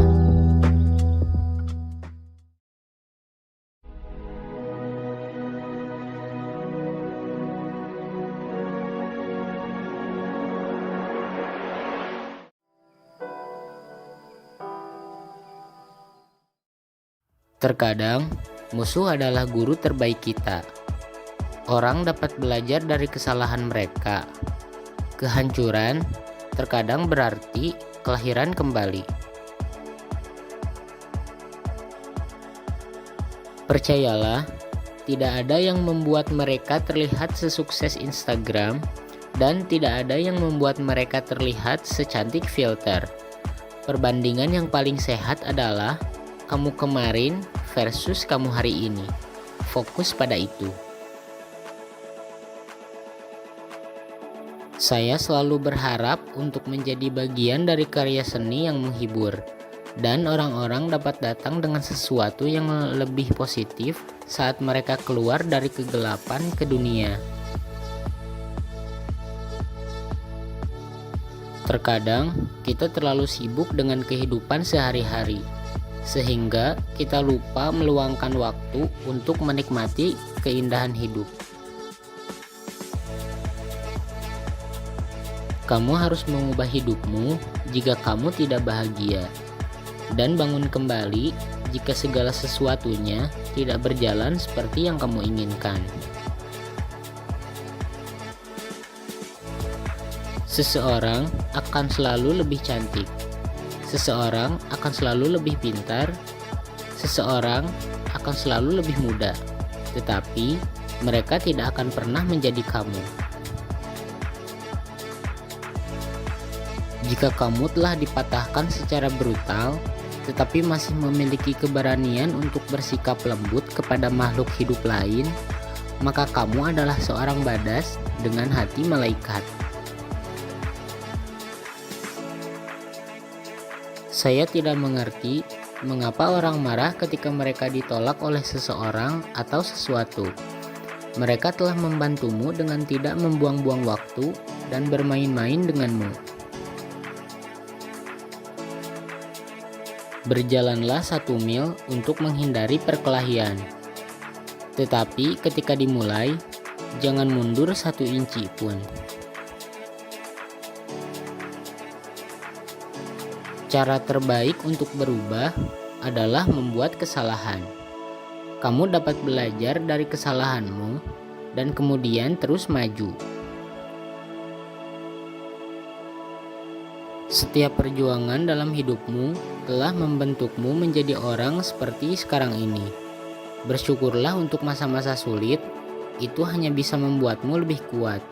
Terkadang, musuh adalah guru terbaik kita. Orang dapat belajar dari kesalahan mereka. Kehancuran terkadang berarti kelahiran kembali. Percayalah, tidak ada yang membuat mereka terlihat sesukses Instagram, dan tidak ada yang membuat mereka terlihat secantik filter. Perbandingan yang paling sehat adalah kamu kemarin versus kamu hari ini. Fokus pada itu. Saya selalu berharap untuk menjadi bagian dari karya seni yang menghibur. dan orang-orang dapat datang dengan sesuatu yang lebih positif saat mereka keluar dari kegelapan ke dunia. Terkadang kita terlalu sibuk dengan kehidupan sehari-hari, sehingga kita lupa meluangkan waktu untuk menikmati keindahan hidup. Kamu harus mengubah hidupmu jika kamu tidak bahagia, dan bangun kembali jika segala sesuatunya tidak berjalan seperti yang kamu inginkan. Seseorang akan selalu lebih cantik, seseorang akan selalu lebih pintar, seseorang akan selalu lebih muda, tetapi mereka tidak akan pernah menjadi kamu. Jika kamu telah dipatahkan secara brutal, tetapi masih memiliki keberanian untuk bersikap lembut kepada makhluk hidup lain, maka kamu adalah seorang badas dengan hati malaikat. Saya tidak mengerti mengapa orang marah ketika mereka ditolak oleh seseorang atau sesuatu. Mereka telah membantumu dengan tidak membuang-buang waktu dan bermain-main denganmu. Berjalanlah 1 mil untuk menghindari perkelahian. Tetapi ketika dimulai, jangan mundur 1 inci pun. Cara terbaik untuk berubah adalah membuat kesalahan. Kamu dapat belajar dari kesalahanmu dan kemudian terus maju. Setiap perjuangan dalam hidupmu telah membentukmu menjadi orang seperti sekarang ini. Bersyukurlah untuk masa-masa sulit, itu hanya bisa membuatmu lebih kuat.